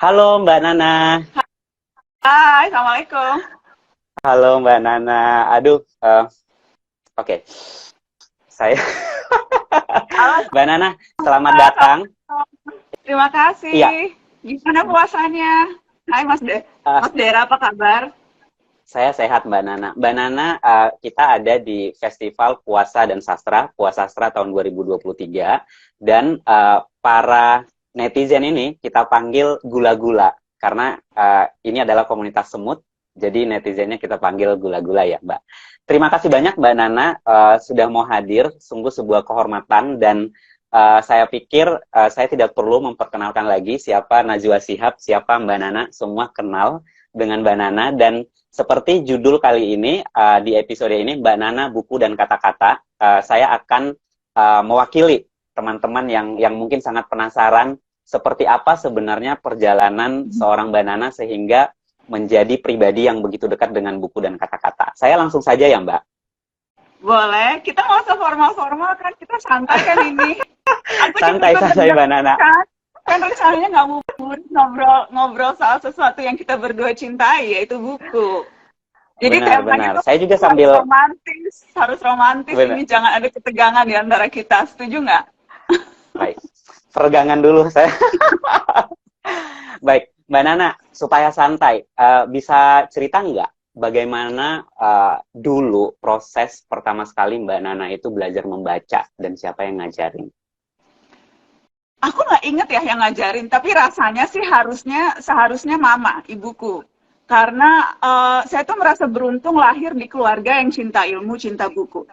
Halo Mbak Nana. Hai, Assalamualaikum. Halo Mbak Nana. Aduh, oke. Saya Halo, Mbak Nana, selamat datang. Assalamualaikum. Terima Iya, kasih. Gimana puasanya? Hai eh, Mas Dera, apa kabar? saya sehat Mbak Nana. Mbak Nana, kita ada di Festival Puasa dan Sastra, Puasastra tahun 2023. Dan para netizen ini kita panggil gula-gula. Karena ini adalah komunitas semut, jadi netizennya kita panggil gula-gula ya Mbak. Terima kasih banyak Mbak Nana sudah mau hadir, sungguh sebuah kehormatan dan saya pikir saya tidak perlu memperkenalkan lagi siapa Najwa Shihab, siapa Mbak Nana, semua kenal dengan Mbak Nana. Dan seperti judul kali ini, di episode ini, Mbak Nana, Buku dan Kata-Kata, saya akan mewakili teman-teman yang mungkin sangat penasaran seperti apa sebenarnya perjalanan seorang Mbak Nana sehingga menjadi pribadi yang begitu dekat dengan buku dan kata-kata. Saya langsung saja ya Mbak. Boleh, kita nggak usah formal-formal kan, kita santai kan ini. Aku juga ikut Santai-santai Mbak Nana. kan rencananya nggak mau ngobrol soal sesuatu yang kita berdua cintai, yaitu buku. Jadi temanya Benar-benar. tuh Saya juga sambil... harus romantis Benar. ini, jangan ada ketegangan di antara kita. Setuju nggak? Baik. Peregangan dulu saya. Baik, Mbak Nana, supaya santai, bisa cerita nggak bagaimana dulu proses pertama sekali Mbak Nana itu belajar membaca dan siapa yang ngajarin? Aku nggak inget ya yang ngajarin, tapi rasanya sih seharusnya mama, ibuku. Karena saya tuh merasa beruntung lahir di keluarga yang cinta ilmu, cinta buku.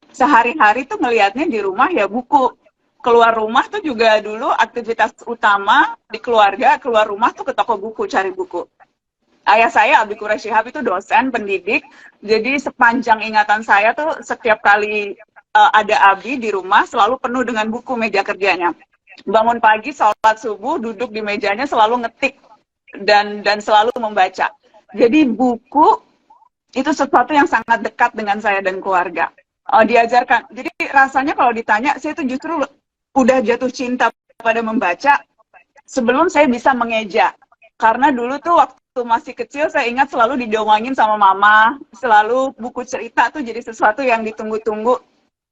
Sehari-hari tuh ngelihatnya di rumah ya buku. Keluar rumah tuh juga dulu aktivitas utama di keluarga, keluar rumah tuh ke toko buku, cari buku. Ayah saya, Abi Quraish Shihab, itu dosen, pendidik. Jadi sepanjang ingatan saya tuh setiap kali ada Abi di rumah selalu penuh dengan buku meja kerjanya. Bangun pagi, sholat subuh, duduk di mejanya selalu ngetik dan selalu membaca. Jadi buku itu sesuatu yang sangat dekat dengan saya dan keluarga. Diajarkan. Jadi rasanya kalau ditanya, saya itu justru udah jatuh cinta pada membaca sebelum saya bisa mengeja. Karena dulu tuh waktu masih kecil saya ingat selalu didongengin sama mama, selalu buku cerita tuh jadi sesuatu yang ditunggu-tunggu.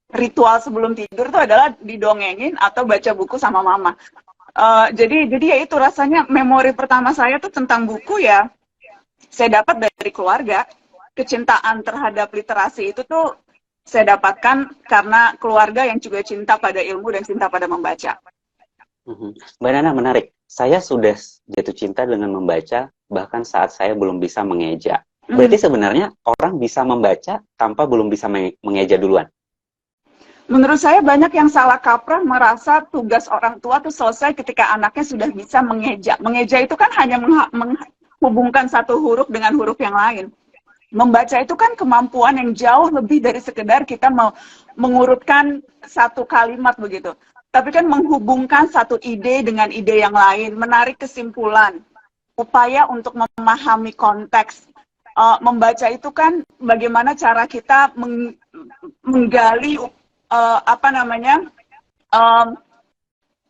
Ritual sebelum tidur tuh adalah didongengin atau baca buku sama mama. Jadi ya itu rasanya memori pertama saya tuh tentang buku ya saya dapat dari keluarga. Kecintaan terhadap literasi itu tuh saya dapatkan karena keluarga yang juga cinta pada ilmu dan cinta pada membaca. Mbak Nana, menarik. Saya sudah jatuh cinta dengan membaca bahkan saat saya belum bisa mengeja. Berarti sebenarnya orang bisa membaca tanpa belum bisa mengeja duluan? Menurut saya banyak yang salah kaprah merasa tugas orang tua tuh selesai ketika anaknya sudah bisa mengeja. Mengeja itu kan hanya menghubungkan satu huruf dengan huruf yang lain. Membaca itu kan kemampuan yang jauh lebih dari sekedar kita mau mengurutkan satu kalimat begitu. Tapi kan menghubungkan satu ide dengan ide yang lain, menarik kesimpulan, upaya untuk memahami konteks. Membaca itu kan bagaimana cara kita menggali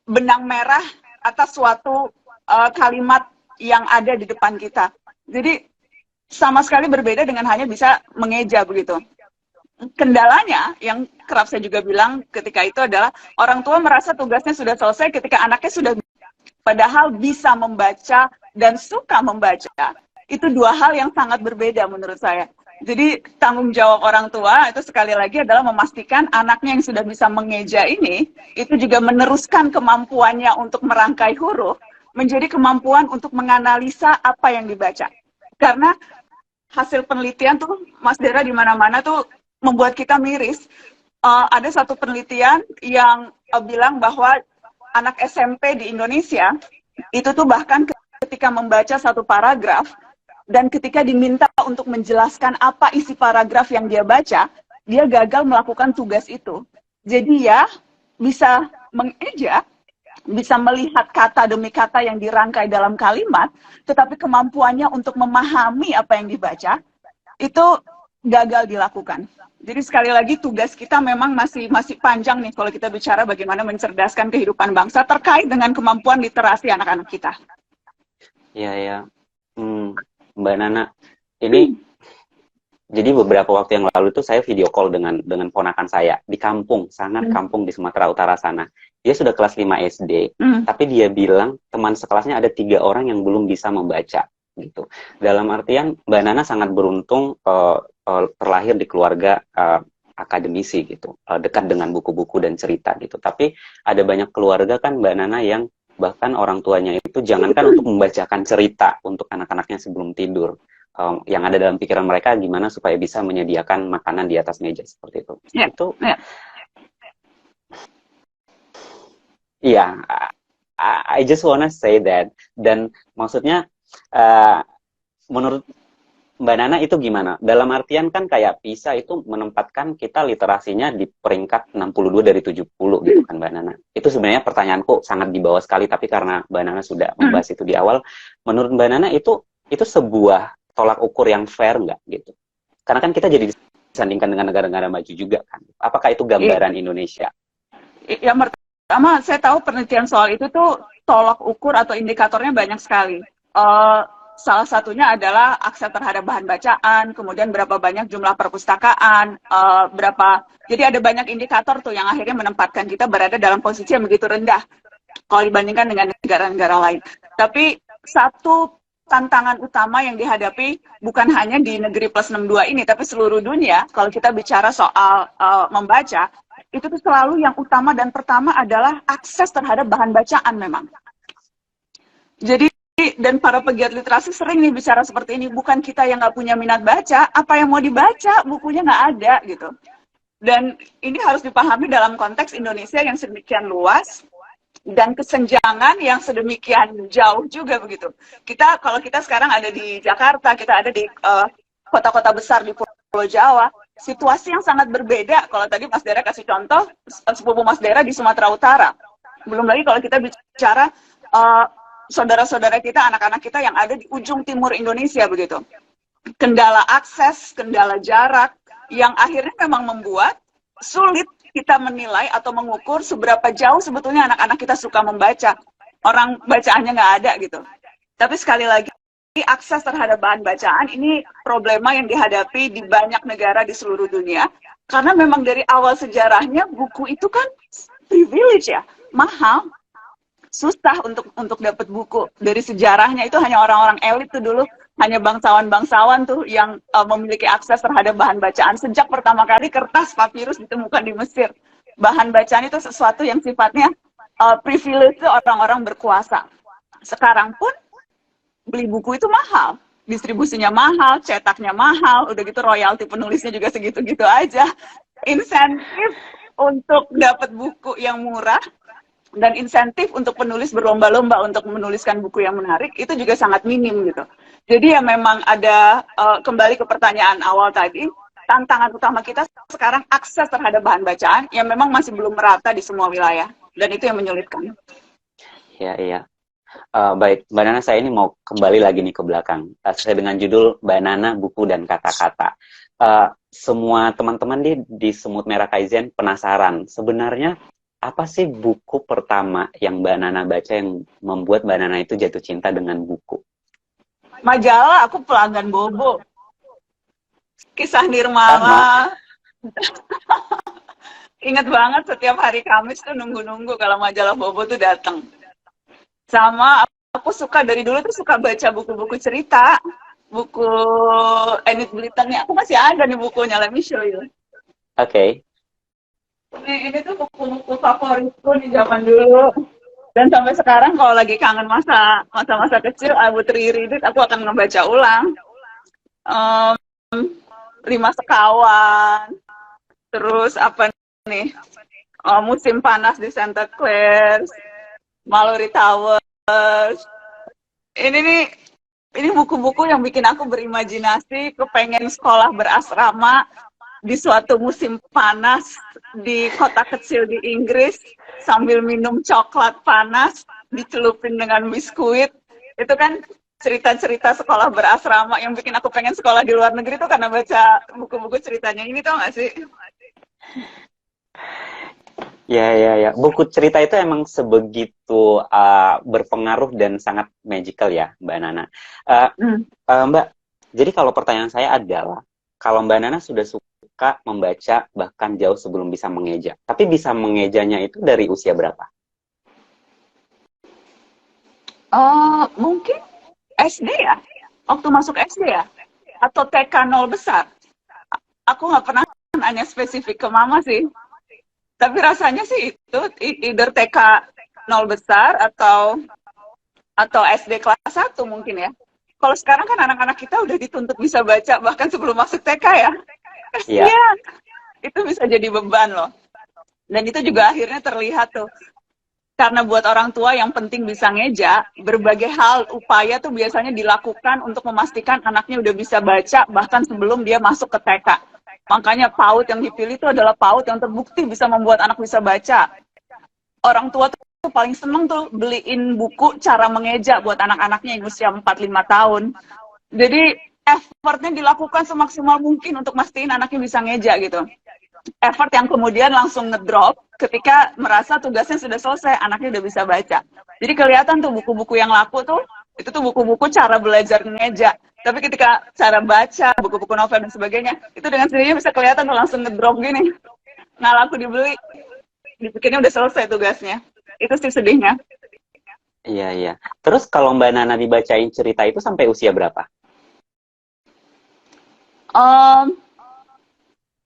benang merah atas suatu kalimat yang ada di depan kita. Jadi sama sekali berbeda dengan hanya bisa mengeja begitu. Kendalanya yang kerap saya juga bilang ketika itu adalah orang tua merasa tugasnya sudah selesai ketika anaknya sudah, padahal bisa membaca dan suka membaca. Itu dua hal yang sangat berbeda menurut saya. Jadi tanggung jawab orang tua itu sekali lagi adalah memastikan anaknya yang sudah bisa mengeja ini itu juga meneruskan kemampuannya untuk merangkai huruf menjadi kemampuan untuk menganalisa apa yang dibaca. Karena hasil penelitian tuh Mas Dera di mana-mana tuh membuat kita miris. Ada satu penelitian yang bilang bahwa anak SMP di Indonesia itu tuh bahkan ketika membaca satu paragraf dan ketika diminta untuk menjelaskan apa isi paragraf yang dia baca, dia gagal melakukan tugas itu. Jadi ya bisa mengeja, bisa melihat kata demi kata yang dirangkai dalam kalimat, tetapi kemampuannya untuk memahami apa yang dibaca itu gagal dilakukan. Jadi sekali lagi tugas kita memang masih panjang nih kalau kita bicara bagaimana mencerdaskan kehidupan bangsa terkait dengan kemampuan literasi anak-anak kita. Iya, ya. Mbak Nana, ini jadi beberapa waktu yang lalu tuh saya video call dengan ponakan saya di kampung, sangat kampung di Sumatera Utara sana. Dia sudah kelas 5 SD, tapi dia bilang teman sekelasnya ada 3 orang yang belum bisa membaca gitu. Dalam artian Mbak Nana sangat beruntung terlahir di keluarga akademisi gitu, dekat dengan buku-buku dan cerita gitu. Tapi ada banyak keluarga kan Mbak Nana yang bahkan orang tuanya itu jangankan untuk membacakan cerita untuk anak-anaknya sebelum tidur. Yang ada dalam pikiran mereka gimana supaya bisa menyediakan makanan di atas meja seperti itu. Yeah. Itu, Yeah. iya, I just wanna say that. Dan maksudnya, menurut Mbak Nana itu gimana? Dalam artian kan kayak PISA itu menempatkan kita literasinya di peringkat 62 dari 70 gitu kan Mbak Nana. Itu sebenarnya pertanyaanku sangat di bawah sekali, tapi karena Mbak Nana sudah membahas itu di awal, menurut Mbak Nana itu sebuah tolak ukur yang fair nggak gitu? Karena kan kita jadi disandingkan dengan negara-negara maju juga kan. Apakah itu gambaran Indonesia? Yang pertama, saya tahu penelitian soal itu tuh tolak ukur atau indikatornya banyak sekali. Salah satunya adalah akses terhadap bahan bacaan, kemudian berapa banyak jumlah perpustakaan, jadi ada banyak indikator tuh yang akhirnya menempatkan kita berada dalam posisi yang begitu rendah kalau dibandingkan dengan negara-negara lain. Tapi satu tantangan utama yang dihadapi bukan hanya di negeri plus 62 ini, tapi seluruh dunia, kalau kita bicara soal membaca, itu tuh selalu yang utama dan pertama adalah akses terhadap bahan bacaan memang. Jadi, dan para pegiat literasi sering nih bicara seperti ini, bukan kita yang nggak punya minat baca, apa yang mau dibaca, bukunya nggak ada gitu. Dan ini harus dipahami dalam konteks Indonesia yang sedemikian luas, dan kesenjangan yang sedemikian jauh juga begitu. Kalau kita sekarang ada di Jakarta, kita ada di kota-kota besar di Pulau Jawa, situasi yang sangat berbeda. Kalau tadi Mas Dera kasih contoh, sepupu Mas Dera di Sumatera Utara. Belum lagi kalau kita bicara saudara-saudara kita, anak-anak kita yang ada di ujung timur Indonesia begitu. Kendala akses, kendala jarak, yang akhirnya memang membuat sulit kita menilai atau mengukur seberapa jauh sebetulnya anak-anak kita suka membaca. Orang bacaannya nggak ada gitu. Tapi sekali lagi, akses terhadap bahan bacaan ini problema yang dihadapi di banyak negara di seluruh dunia. Karena memang dari awal sejarahnya buku itu kan privilege ya, mahal. Susah untuk dapat buku. Dari sejarahnya itu hanya orang-orang elit tuh dulu, hanya bangsawan-bangsawan tuh yang memiliki akses terhadap bahan bacaan. Sejak pertama kali kertas papirus ditemukan di Mesir. Bahan bacaan itu sesuatu yang sifatnya privilege orang-orang berkuasa. Sekarang pun beli buku itu mahal. Distribusinya mahal, cetaknya mahal, udah gitu royalti penulisnya juga segitu-gitu aja. Insentif untuk dapat buku yang murah dan insentif untuk penulis berlomba-lomba untuk menuliskan buku yang menarik itu juga sangat minim gitu. Jadi ya memang ada kembali ke pertanyaan awal tadi, tantangan utama kita sekarang akses terhadap bahan bacaan yang memang masih belum merata di semua wilayah dan itu yang menyulitkan. Iya. Baik, Mbak Nana, saya ini mau kembali lagi nih ke belakang. Sesuai dengan judul Mbak Nana, Buku dan Kata-Kata. Semua teman-teman di Semut Merah Kaizen penasaran, sebenarnya apa sih buku pertama yang Mbak Nana baca yang membuat Mbak Nana itu jatuh cinta dengan buku? Majalah, aku pelanggan Bobo. Kisah Nirmala. Ingat banget setiap hari Kamis tuh nunggu-nunggu kalau majalah Bobo tuh datang. Sama aku suka dari dulu tuh suka baca buku-buku cerita. Buku Enid Blyton nih, aku masih ada nih bukunya, let me show you. Oke. Ini tuh buku-buku favoritku di zaman dulu. Dan sampai sekarang kalau lagi kangen masa-masa kecil, I would reread it, aku akan membaca ulang. 5 Sekawan. Terus apa nih? Musim Panas di Santa Claus. Mallory Towers. Ini buku-buku yang bikin aku berimajinasi, kepengen sekolah berasrama di suatu musim panas di kota kecil di Inggris sambil minum coklat panas dicelupin dengan biskuit. Itu kan cerita-cerita sekolah berasrama yang bikin aku pengen sekolah di luar negeri tuh karena baca buku-buku ceritanya ini, tau gak sih? Ya, ya, ya. Buku cerita itu emang sebegitu berpengaruh dan sangat magical ya, Mbak Nana. Uh, Hmm. Mbak, jadi kalau pertanyaan saya adalah, kalau Mbak Nana sudah suka membaca bahkan jauh sebelum bisa mengeja, tapi bisa mengejanya itu dari usia berapa? Mungkin SD ya, waktu masuk SD ya, atau TK nol besar. Aku nggak pernah nanya spesifik ke mama sih, tapi rasanya sih itu either TK nol besar atau SD kelas 1 mungkin ya. Kalau sekarang kan anak-anak kita udah dituntut bisa baca bahkan sebelum masuk TK ya. Iya. Kasian, itu bisa jadi beban loh. Dan itu juga akhirnya terlihat tuh. Karena buat orang tua yang penting bisa ngeja, berbagai hal, upaya tuh biasanya dilakukan untuk memastikan anaknya udah bisa baca bahkan sebelum dia masuk ke TK. Makanya PAUD yang dipilih itu adalah PAUD yang terbukti bisa membuat anak bisa baca. Orang tua tuh paling seneng tuh beliin buku cara mengeja buat anak-anaknya yang usia 4-5 tahun. Jadi effortnya dilakukan semaksimal mungkin untuk mastiin anaknya bisa ngeja gitu. Effort yang kemudian langsung ngedrop ketika merasa tugasnya sudah selesai, anaknya udah bisa baca. Jadi kelihatan tuh buku-buku yang laku tuh, itu tuh buku-buku cara belajar ngeja. Tapi ketika cara baca, buku-buku novel dan sebagainya, itu dengan sendirinya bisa kelihatan tuh langsung ngedrop gini. Nggak laku dibeli, dipikirnya udah selesai tugasnya. Itu sih sedihnya. Iya, iya. Terus kalau Mbak Nana dibacain cerita itu sampai usia berapa? Um,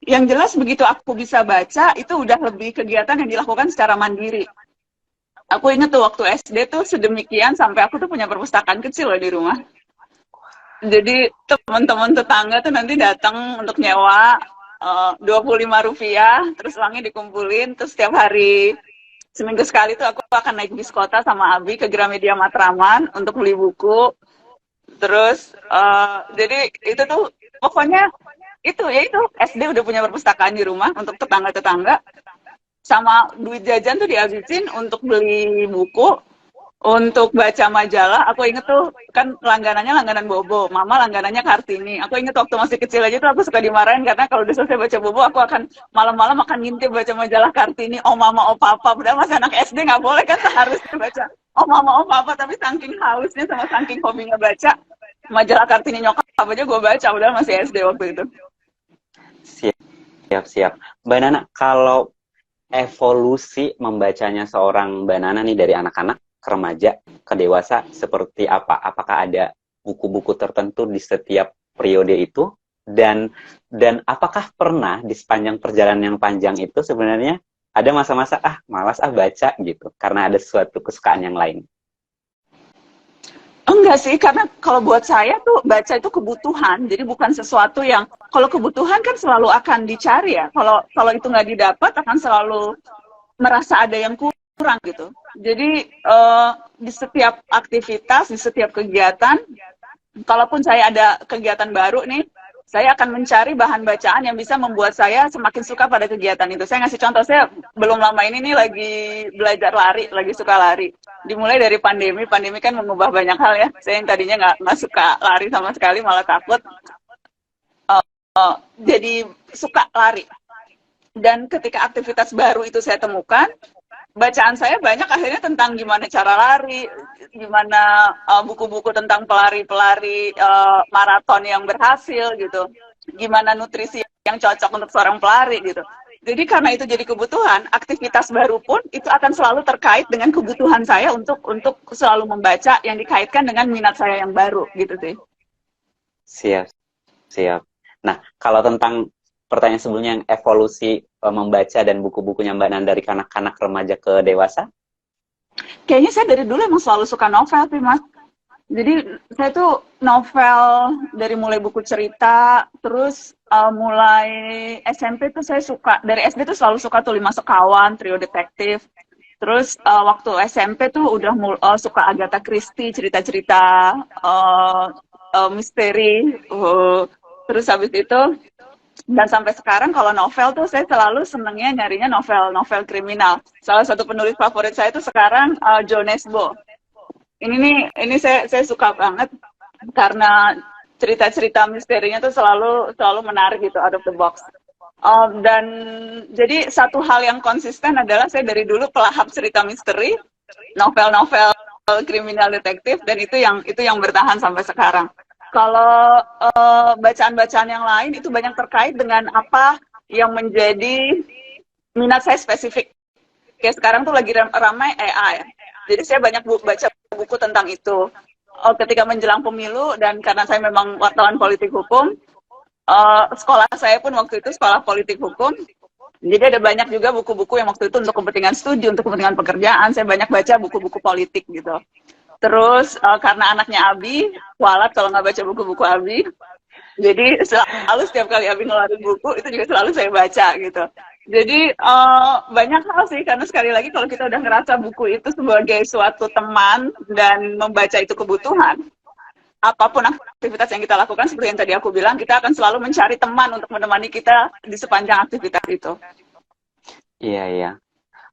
yang jelas begitu aku bisa baca, itu udah lebih kegiatan yang dilakukan secara mandiri. Aku inget tuh waktu SD tuh sedemikian sampai aku tuh punya perpustakaan kecil loh di rumah. Jadi teman-teman tetangga tuh nanti datang untuk nyewa Rp25, terus uangnya dikumpulin, terus setiap hari seminggu sekali tuh aku akan naik bis kota sama Abi ke Gramedia Matraman untuk beli buku. Terus jadi itu tuh pokoknya itu ya itu SD udah punya perpustakaan di rumah untuk tetangga-tetangga, sama duit jajan tuh dihabisin untuk beli buku, untuk baca majalah. Aku inget tuh kan langganannya langganan Bobo, mama langganannya Kartini. Aku inget waktu masih kecil aja tuh aku suka dimarahin karena kalau udah selesai baca Bobo aku akan malam-malam akan ngintip baca majalah Kartini, oh mama oh papa. Padahal masih anak SD nggak boleh kan, seharusnya baca oh mama oh papa, tapi saking hausnya sama saking hobinya baca majalah Kartini nyokap aja gue baca, udah masih SD waktu itu. Siap, siap, siap. Mbak Nana, kalau evolusi membacanya seorang Mbak Nana nih dari anak-anak ke remaja ke dewasa seperti apa? Apakah ada buku-buku tertentu di setiap periode itu? Dan apakah pernah di sepanjang perjalanan yang panjang itu sebenarnya ada masa-masa malas baca gitu karena ada suatu kesukaan yang lain? Enggak sih, karena kalau buat saya tuh baca itu kebutuhan, jadi bukan sesuatu yang, kalau kebutuhan kan selalu akan dicari ya. Kalau itu nggak didapat akan selalu merasa ada yang kurang gitu. Jadi di setiap aktivitas, di setiap kegiatan, kalaupun saya ada kegiatan baru nih, saya akan mencari bahan bacaan yang bisa membuat saya semakin suka pada kegiatan itu. Saya ngasih contoh, saya belum lama ini nih lagi belajar lari, lagi suka lari. Dimulai dari pandemi kan mengubah banyak hal ya. Saya yang tadinya nggak suka lari sama sekali, malah takut. Jadi suka lari. Dan ketika aktivitas baru itu saya temukan, bacaan saya banyak akhirnya tentang gimana cara lari, gimana buku-buku tentang pelari-pelari maraton yang berhasil gitu, gimana nutrisi yang cocok untuk seorang pelari gitu. Jadi karena itu jadi kebutuhan, aktivitas baru pun itu akan selalu terkait dengan kebutuhan saya untuk selalu membaca yang dikaitkan dengan minat saya yang baru gitu sih. Siap, siap. Nah, kalau tentang pertanyaan sebelumnya yang evolusi membaca dan buku-bukunya Mbak Nanda dari kanak-kanak remaja ke dewasa? Kayaknya saya dari dulu emang selalu suka novel sih, Mas. Jadi saya tuh novel dari mulai buku cerita, terus mulai SMP tuh saya suka, dari SD tuh selalu suka tuh Lima Sekawan, Trio Detektif. Terus waktu SMP tuh udah suka Agatha Christie, cerita-cerita misteri. Terus habis itu, dan sampai sekarang kalau novel tuh saya selalu senengnya nyarinya novel-novel kriminal. Salah satu penulis favorit saya tuh sekarang Joe Nesbo. Ini saya suka banget karena cerita-cerita misterinya tuh selalu menarik gitu, out of the box. Dan jadi satu hal yang konsisten adalah saya dari dulu pelahap cerita misteri, novel-novel kriminal detektif, dan itu yang bertahan sampai sekarang. Kalau bacaan-bacaan yang lain itu banyak terkait dengan apa yang menjadi minat saya spesifik. Kayak sekarang tuh lagi ramai AI. Jadi saya banyak baca buku tentang itu. Ketika menjelang pemilu, dan karena saya memang wartawan politik hukum, sekolah saya pun waktu itu sekolah politik hukum. Jadi ada banyak juga buku-buku yang waktu itu untuk kepentingan studi, untuk kepentingan pekerjaan. Saya banyak baca buku-buku politik gitu. Terus karena anaknya Abi, kualat kalau nggak baca buku-buku Abi. Jadi selalu setiap kali Abi ngeluarin buku, itu juga selalu saya baca gitu. Jadi banyak hal sih, karena sekali lagi kalau kita udah ngerasa buku itu sebagai suatu teman dan membaca itu kebutuhan, apapun aktivitas yang kita lakukan, seperti yang tadi aku bilang, kita akan selalu mencari teman untuk menemani kita di sepanjang aktivitas itu. Iya, iya.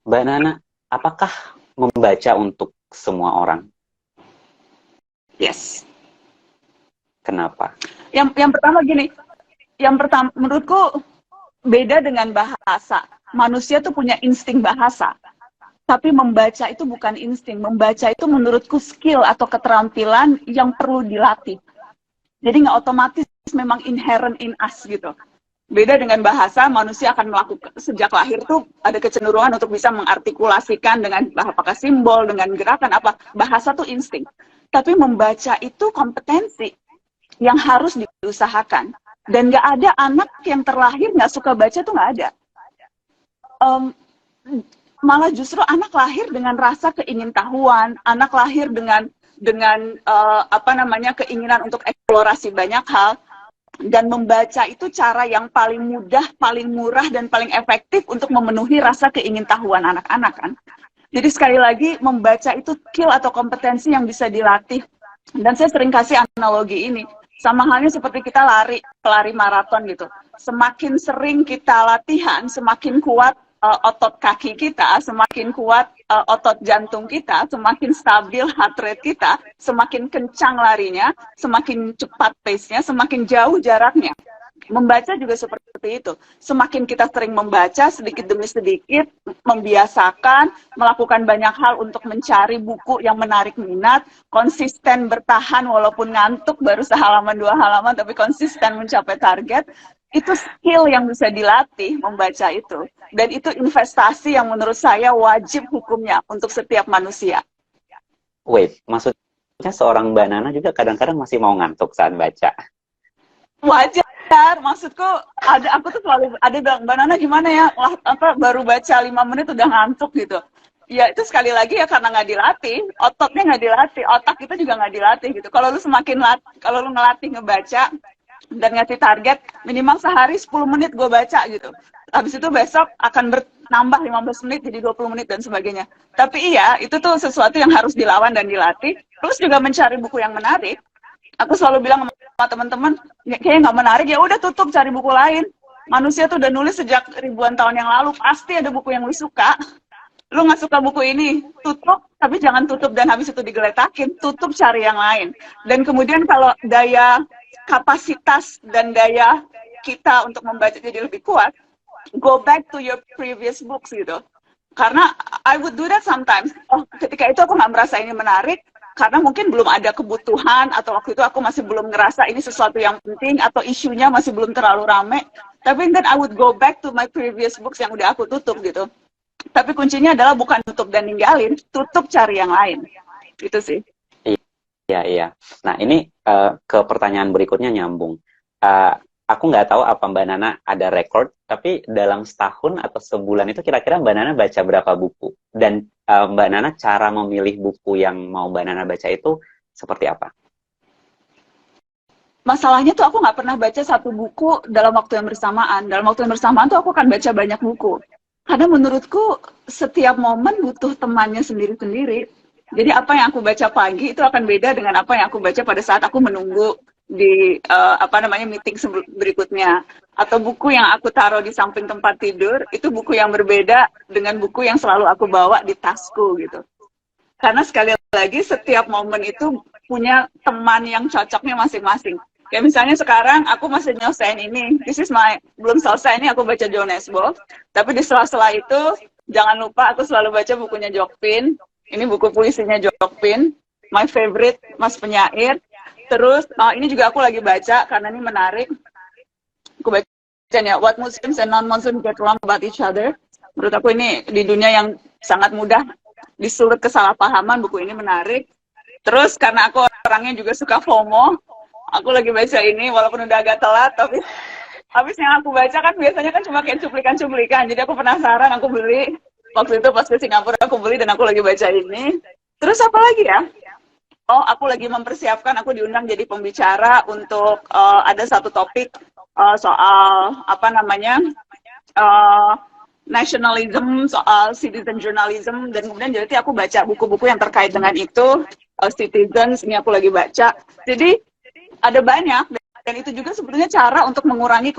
Mbak Nana, apakah membaca untuk semua orang? Yes. Kenapa? Yang pertama gini, menurutku beda dengan bahasa. Manusia tuh punya insting bahasa. Tapi membaca itu bukan insting. Membaca itu menurutku skill atau keterampilan yang perlu dilatih. Jadi nggak otomatis memang inherent in us gitu. Beda dengan bahasa, manusia akan melakukan, sejak lahir tuh ada kecenderungan untuk bisa mengartikulasikan dengan apakah simbol, dengan gerakan, apa. Bahasa tuh insting. Tapi membaca itu kompetensi yang harus diusahakan. Dan nggak ada anak yang terlahir nggak suka baca tuh nggak ada. Malah justru anak lahir dengan rasa keingintahuan, anak lahir dengan keinginan untuk eksplorasi banyak hal, dan membaca itu cara yang paling mudah, paling murah, dan paling efektif untuk memenuhi rasa keingintahuan anak-anak kan. Jadi sekali lagi membaca itu skill atau kompetensi yang bisa dilatih. Dan saya sering kasih analogi ini. Sama halnya seperti kita pelari maraton gitu. Semakin sering kita latihan, semakin kuat otot kaki kita, semakin kuat otot jantung kita, semakin stabil heart rate kita, semakin kencang larinya, semakin cepat pace-nya, semakin jauh jaraknya. Membaca juga seperti itu. Semakin kita sering membaca, sedikit demi sedikit, membiasakan, melakukan banyak hal untuk mencari buku yang menarik minat, konsisten bertahan walaupun ngantuk, baru sehalaman 2 halaman, tapi konsisten mencapai target, itu skill yang bisa dilatih membaca itu. Dan itu investasi yang menurut saya wajib hukumnya untuk setiap manusia. Wait, maksudnya seorang Mbak Nana juga kadang-kadang masih mau ngantuk saat baca? Wajar. Maksudku aku tuh selalu ada bilang, Mbak Nana gimana ya, baru baca 5 menit udah ngantuk gitu. Ya itu sekali lagi ya karena nggak dilatih, ototnya nggak dilatih, otak kita juga nggak dilatih gitu. Kalau lu ngelatih ngebaca dan ngasih target minimal sehari 10 menit gue baca gitu. Habis itu besok akan bertambah 15 menit jadi 20 menit dan sebagainya. Tapi iya, itu tuh sesuatu yang harus dilawan dan dilatih. Terus juga mencari buku yang menarik. Aku selalu bilang sama teman-teman, kayaknya nggak menarik, ya udah tutup, cari buku lain. Manusia tuh udah nulis sejak ribuan tahun yang lalu, pasti ada buku yang lu suka. Lu nggak suka buku ini, tutup, tapi jangan tutup dan habis itu digeletakin, tutup, cari yang lain. Dan kemudian kalau daya kapasitas dan daya kita untuk membaca jadi lebih kuat, go back to your previous books gitu. Karena I would do that sometimes. Ketika itu aku nggak merasa ini menarik, karena mungkin belum ada kebutuhan, atau waktu itu aku masih belum ngerasa ini sesuatu yang penting, atau isunya masih belum terlalu rame. Tapi then I would go back to my previous books yang udah aku tutup gitu. Tapi kuncinya adalah bukan tutup dan ninggalin, tutup cari yang lain. Itu sih. Iya, iya. Nah ini ke pertanyaan berikutnya nyambung. Aku nggak tahu apa Mbak Nana ada record, tapi dalam setahun atau sebulan itu kira-kira Mbak Nana baca berapa buku? Dan Mbak Nana cara memilih buku yang mau Mbak Nana baca itu seperti apa? Masalahnya tuh aku nggak pernah baca satu buku dalam waktu yang bersamaan. Dalam waktu yang bersamaan tuh aku akan baca banyak buku. Karena menurutku setiap momen butuh temannya sendiri-sendiri. Jadi apa yang aku baca pagi itu akan beda dengan apa yang aku baca pada saat aku menunggu di meeting berikutnya. Atau buku yang aku taruh di samping tempat tidur itu buku yang berbeda dengan buku yang selalu aku bawa di tasku gitu. Karena sekali lagi setiap momen itu punya teman yang cocoknya masing-masing. Kayak misalnya sekarang aku masih nyelesain ini, belum selesai ini aku baca John Nesbo, tapi di sela-sela itu jangan lupa aku selalu baca bukunya Jokpin. Ini buku puisinya Jokpin, my favorite, Mas Penyair. Terus ini juga aku lagi baca karena ini menarik. Aku bacanya What Muslims and Non-Muslims Get Wrong About Each Other. Menurut aku ini di dunia yang sangat mudah disulut kesalahpahaman, buku ini menarik. Terus karena aku orangnya juga suka FOMO, aku lagi baca ini walaupun udah agak telat, tapi habis yang aku baca kan biasanya kan cuma kayak cuplikan-cuplikan. Jadi aku penasaran, aku beli. Waktu itu pas ke Singapura aku beli dan aku lagi baca ini. Terus apa lagi ya? Oh, aku lagi mempersiapkan, aku diundang jadi pembicara untuk ada satu topik soal apa namanya nationalism, soal citizen journalism, dan kemudian jadi aku baca buku-buku yang terkait dengan itu, Citizens, ini aku lagi baca. Jadi ada banyak, dan itu juga sebetulnya cara untuk mengurangi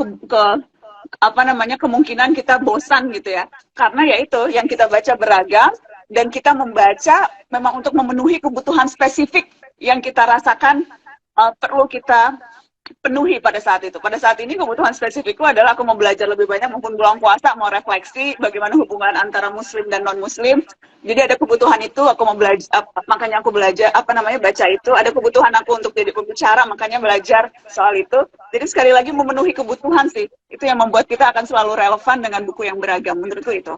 apa namanya kemungkinan kita bosan gitu ya, karena ya itu yang kita baca beragam dan kita membaca memang untuk memenuhi kebutuhan spesifik yang kita rasakan perlu kita penuhi pada saat itu. Pada saat ini kebutuhan spesifikku adalah aku mau belajar lebih banyak, maupun bulan puasa mau refleksi bagaimana hubungan antara muslim dan non muslim. Jadi ada kebutuhan itu, aku mau belajar, makanya aku belajar baca itu. Ada kebutuhan aku untuk jadi pembicara, makanya belajar soal itu. Jadi sekali lagi memenuhi kebutuhan sih, itu yang membuat kita akan selalu relevan dengan buku yang beragam, menurutku itu.